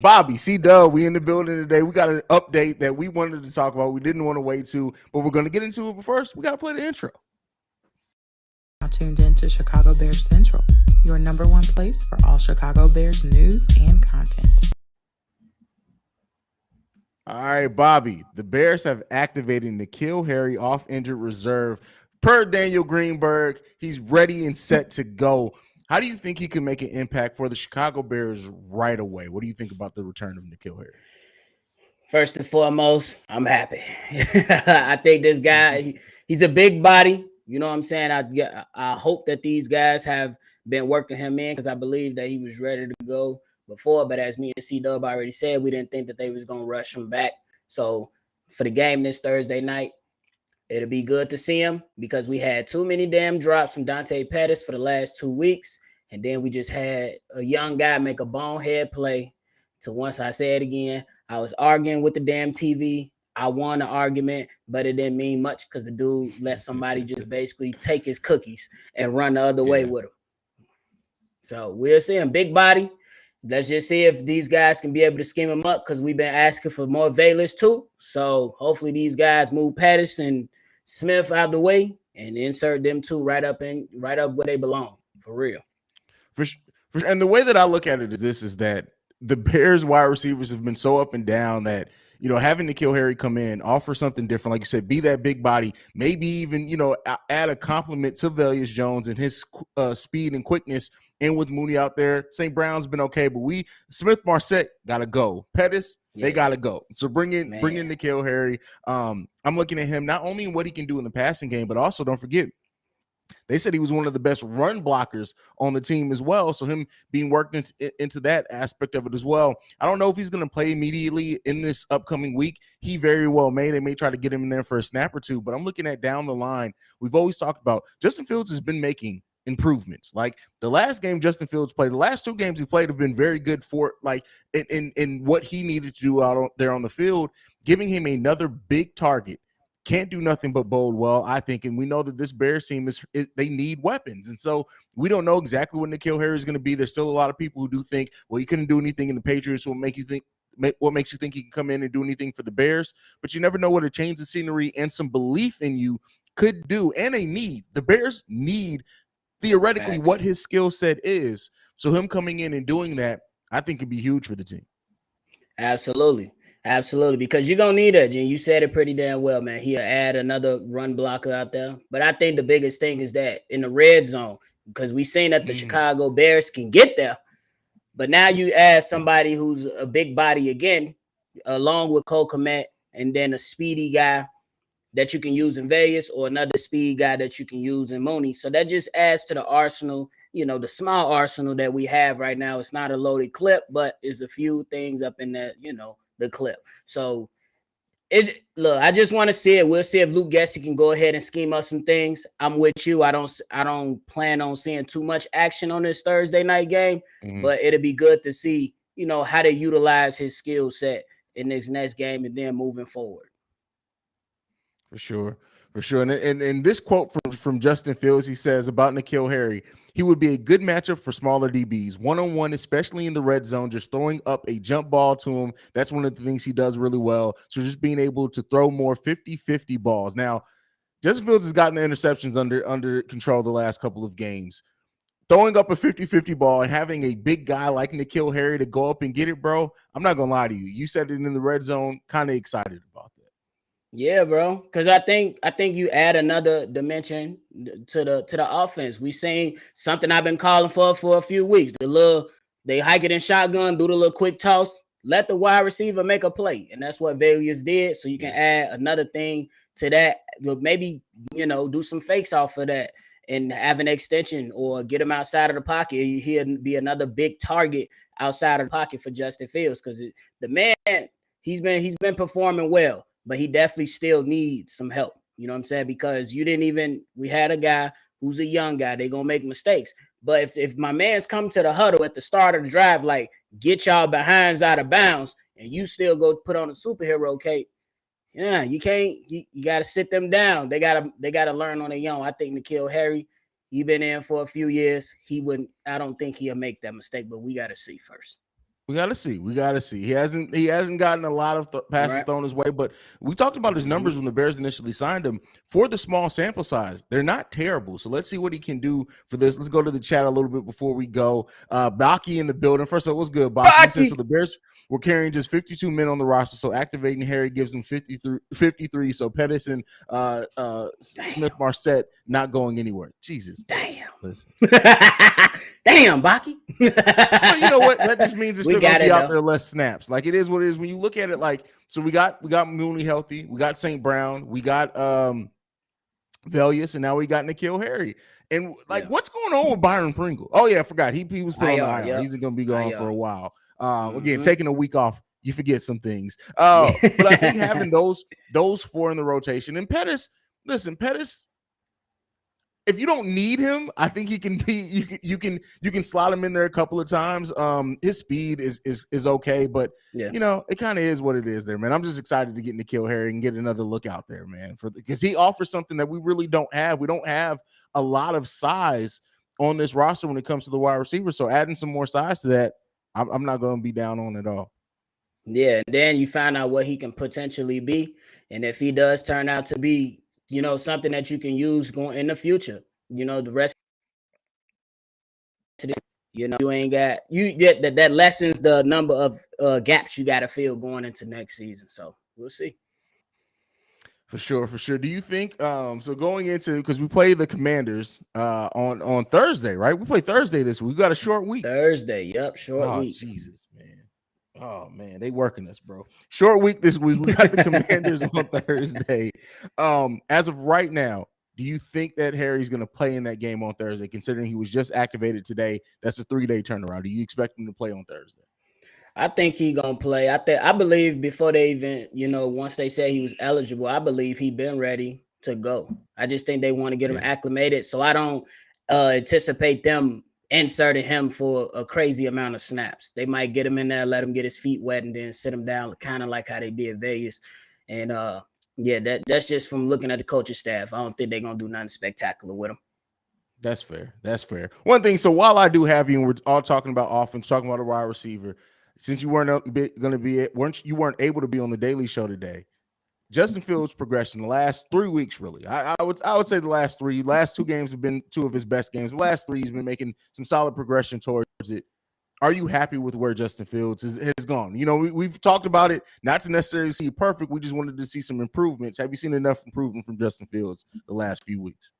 Bobby, C-Dub, we in the building today. We got an update that we wanted to talk about. We didn't want to wait to, but we're going to get into it. But first, we got to play the intro. Now tuned in to Chicago Bears Central, your number one place for all Chicago Bears news and content. All right, Bobby. The Bears have activated N'Keal Harry off injured reserve. Per Daniel Greenberg, he's ready and set to go. How do you think he can make an impact for the Chicago Bears right away? What do you think about the return of N'Keal Harry? First and foremost, I'm happy. I think this guy, he's a big body. You know what I'm saying? I hope that these guys have been working him in because I believe that he was ready to go before. But as me and C-Dub already said, we didn't think that they was going to rush him back. So for the game this Thursday night, it'll be good to see him because we had too many damn drops from Dante Pettis for the last 2 weeks. And then we just had a young guy make a bonehead play. To once I say it again, I was arguing with the damn TV. I won the argument, but it didn't mean much because the dude let somebody just basically take his cookies and run the other way with him. So we'll see him. Big body. Let's just see if these guys can be able to scheme him up because we've been asking for more Valers too. So hopefully these guys move Pettis and Smith out the way and insert them two right up where they belong. For real. And the way that I look at it is that the Bears wide receivers have been so up and down that, having N'Keal Harry come in, offer something different, like you said, be that big body, maybe even, add a compliment to Velus Jones and his speed and quickness. And with Mooney out there, St. Brown's been okay, but Smith Marset got to go. Pettis, they got to go. So bring in N'Keal Harry. I'm looking at him not only in what he can do in the passing game, but also don't forget, they said he was one of the best run blockers on the team as well. So him being worked into that aspect of it as well. I don't know if he's going to play immediately in this upcoming week. He very well may. They may try to get him in there for a snap or two. But I'm looking at down the line. We've always talked about Justin Fields has been making improvements. Like the last game Justin Fields played, the last 2 games he played have been very good for like in what he needed to do out there on the field, giving him another big target. Can't do nothing but bode well, I think. And we know that this Bears team they need weapons. And so we don't know exactly what N'Keal Harry is going to be. There's still a lot of people who do think, well, he couldn't do anything in the Patriots. What makes you think he can come in and do anything for the Bears? But you never know what a change of scenery and some belief in you could do. And a need. The Bears need theoretically what his skill set is. So him coming in and doing that, I think could be huge for the team. Absolutely. Absolutely, because you're going to need it. And you said it pretty damn well, man. He'll add another run blocker out there. But I think the biggest thing is that in the red zone, because we've seen that the Chicago Bears can get there. But now you add somebody who's a big body again, along with Cole Kmet, and then a speedy guy that you can use in Vegas or another speed guy that you can use in Mooney. So that just adds to the arsenal, the small arsenal that we have right now. It's not a loaded clip, but it's a few things up in that, the clip. So I just want to see it. We'll see if Luke Gessie can go ahead and scheme up some things. I'm with you. I don't plan on seeing too much action on this Thursday night game, but it'll be good to see, how to utilize his skill set in this next game and then moving forward. For sure. And this quote from Justin Fields, he says about N'Keal Harry, he would be a good matchup for smaller DBs, one-on-one, especially in the red zone, just throwing up a jump ball to him. That's one of the things he does really well. So just being able to throw more 50-50 balls. Now, Justin Fields has gotten the interceptions under control the last couple of games. Throwing up a 50-50 ball and having a big guy like N'Keal Harry to go up and get it, bro, I'm not going to lie to you. You said it in the red zone, kind of excited about that. Yeah, bro. Because I think you add another dimension to the offense. We seen something I've been calling for a few weeks. They hike it in shotgun, do the little quick toss, let the wide receiver make a play, and that's what Vegas did. So you can add another thing to that. Maybe do some fakes off of that and have an extension or get him outside of the pocket. He'll be another big target outside of the pocket for Justin Fields because the man he's been performing well. But he definitely still needs some help. You know what I'm saying? Because we had a guy who's a young guy. They're going to make mistakes. But if my man's come to the huddle at the start of the drive, like, get y'all behinds out of bounds, and you still go put on a superhero cape, yeah, you can't. You got to sit them down. They got to learn on their own. I think N'Keal Harry, he been in for a few years. I don't think he'll make that mistake, but we got to see first. We gotta see. We gotta see. He hasn't gotten a lot of passes Right. thrown his way, but we talked about his numbers when the Bears initially signed him. For the small sample size, they're not terrible. So let's see what he can do for this. Let's go to the chat a little bit before we go. Baki in the building. First of all, what's good, Baki? He says so. Baki. The Bears were carrying just 52 men on the roster, so activating Harry gives them 53. So Pettis and Smith Marset not going anywhere. Jesus, Damn. listen. Damn, Baki. But you know what? That just means it's We still gonna got be it, out though. there less snaps. Like it is what it is. When you look at it, like so we got Mooney healthy, we got St. Brown, we got Velius, and now we got N'Keal Harry. And like, Yeah. what's going on with Byron Pringle? Oh yeah, I forgot. He was put on the IR, IR. yep. He's gonna be gone for IR. a while. Again, Mhm. taking a week off, you forget some things. Yeah. But I think having those four in the rotation and Pettis, listen, Pettis. If you don't need him, I think he can be. You can slot him in there a couple of times. His speed is okay, but Yeah. you know it kind of is what it is there, man. I'm just excited to get N'Keal Harry and get another look out there, man, because he offers something that we really don't have. We don't have a lot of size on this roster when it comes to the wide receiver. So adding some more size to that, I'm not going to be down on it all. Yeah, and then you find out what he can potentially be, and if he does turn out to be, something that you can use going in the future, the rest of this, you ain't got you get that lessens the number of gaps you got to fill going into next season. So we'll see. For sure, for sure. Do you think so going into because we play the Commanders on Thursday, right? We play Thursday this week. We got a short week. Thursday, yep, short Oh, week. Jesus, man. Oh man, they working us, bro. Short week this week. We got the Commanders on Thursday. As of right now, do you think that Harry's going to play in that game on Thursday, considering he was just activated today? That's a 3-day turnaround. Do you expect him to play on Thursday? I think he gonna play. I believe before they even, once they said he was eligible, I believe he been ready to go. I just think they want to get him acclimated. So I don't anticipate them inserting him for a crazy amount of snaps. They might get him in there, let him get his feet wet, and then sit him down, kind of like how they did Vegas. And yeah, that's just from looking at the coaching staff. I don't think they're gonna do nothing spectacular with him. That's fair. That's fair. One thing. So while I do have you, and we're all talking about offense, talking about a wide receiver, since you weren't going to be, weren't able to be on the Daily Show today, Justin Fields' progression the last 3 weeks, really, I would say the last 2 games have been 2 of his best games. The last 3, he's been making some solid progression towards it. Are you happy with where Justin Fields has gone? You know, we've talked about it, not to necessarily see perfect. We just wanted to see some improvements. Have you seen enough improvement from Justin Fields the last few weeks?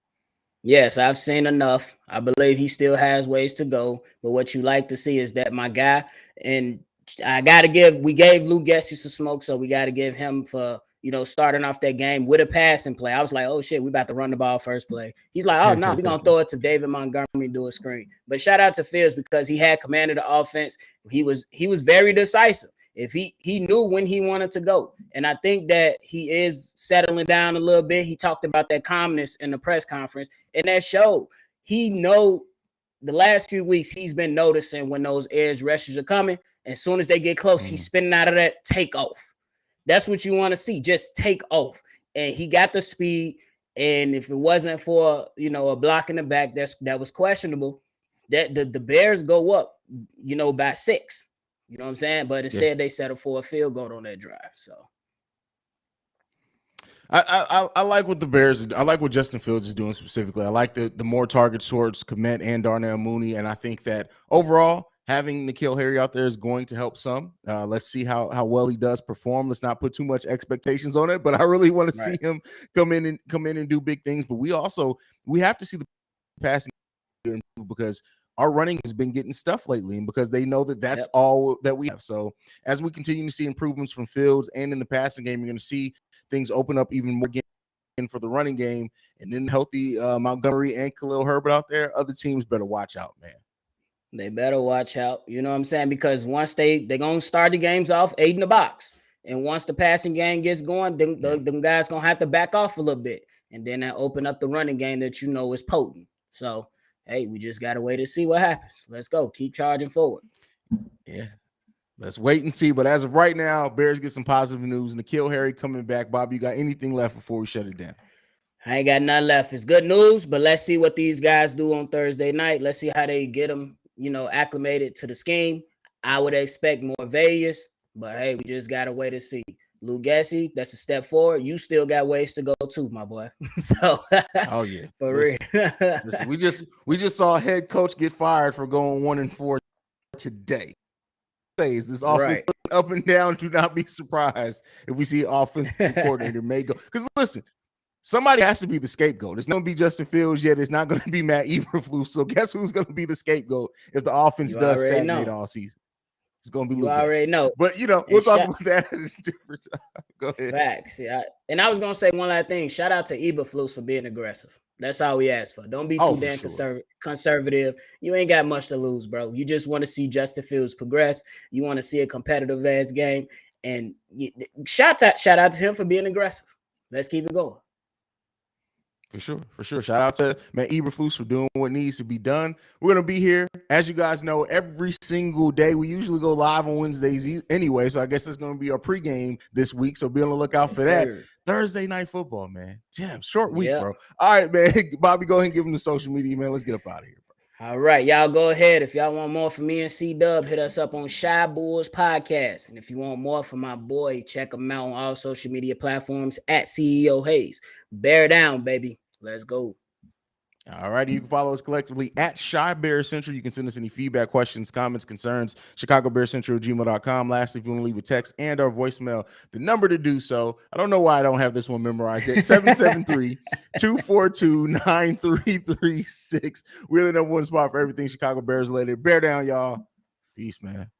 Yes, I've seen enough. I believe he still has ways to go. But what you like to see is that my guy, and we gave Lou Gessie some smoke, so we got to give him for, starting off that game with a passing play. I was like, oh shit, we about to run the ball first play. He's like, oh no, we're going to throw it to David Montgomery and do a screen. But shout out to Fields because he had command of the offense. He was very decisive. If he knew when he wanted to go. And I think that he is settling down a little bit. He talked about that calmness in the press conference, and that showed. He know the last few weeks he's been noticing when those edge rushers are coming. As soon as they get close, he's spinning out of that take off. That's what you want to see. Just take off. And he got the speed. And if it wasn't for, a block in the back that was questionable, that the Bears go up, by 6. You know what I'm saying? But instead, they settled for a field goal on that drive. So I like what the Bears. I like what Justin Fields is doing specifically. I like the more targets towards Kmet and Darnell Mooney, and I think that overall having N'Keal Harry out there is going to help some. Let's see how well he does perform. Let's not put too much expectations on it, but I really want to see him come in and do big things. But we have to see the passing improve because our running has been getting stuff lately, and because they know that that's all that we have. So as we continue to see improvements from Fields and in the passing game, you're going to see things open up even more again for the running game. And then healthy Montgomery and Khalil Herbert out there, other teams better watch out, man. They better watch out. You know what I'm saying? Because once they're going to start the games off 8 in the box. And once the passing game gets going, them guys going to have to back off a little bit. And then that open up the running game that is potent. So, hey, we just got to wait to see what happens. Let's go. Keep charging forward. Yeah. Let's wait and see. But as of right now, Bears get some positive news. N'Keal Harry coming back. Bobby, you got anything left before we shut it down? I ain't got nothing left. It's good news, but let's see what these guys do on Thursday night. Let's see how they get them, acclimated to the scheme. I would expect more Vegas, but hey, we just gotta wait and see. Lou Gessie, that's a step forward. You still got ways to go too, my boy. So Oh yeah, for real. listen, we just saw a head coach get fired for going 1-4 today. This offense Right. up and down. Do not be surprised if we see offensive coordinator may go. Because listen, somebody has to be the scapegoat. It's not going to be Justin Fields yet. It's not going to be Matt Eberflus. So guess who's going to be the scapegoat if the offense You does already stagnate know. all season? It's going to be You Luke already Getz. know. But, we'll And talk about that at a different time. Go ahead. Facts. Yeah. And I was going to say one last thing. Shout out to Eberflus for being aggressive. That's all we asked for. Don't be too For damn sure. conservative. You ain't got much to lose, bro. You just want to see Justin Fields progress. You want to see a competitive edge game. And shout out to him for being aggressive. Let's keep it going. For sure. Shout out to Matt Eberflus for doing what needs to be done. We're going to be here, as you guys know, every single day. We usually go live on Wednesdays anyway, so I guess it's going to be our pregame this week, so be on the lookout for that. Thursday Night Football, man. Damn, short week, bro. All right, man. Bobby, go ahead and give them the social media, man. Let's get up out of here, bro. All right, y'all go ahead. If y'all want more from me and C-Dub, hit us up on Shy Bulls Podcast. And if you want more from my boy, check him out on all social media platforms at CEO Haize. Bear down, baby. Let's go. All righty. You can follow us collectively at Shy Bear Central. You can send us any feedback, questions, comments, concerns, ChicagoBearCentral@gmail.com. Lastly, if you want to leave a text and or voicemail, the number to do so, I don't know why I don't have this one memorized yet, 773-242-9336. We're the number one spot for everything Chicago Bears related. Bear down, y'all. Peace, man.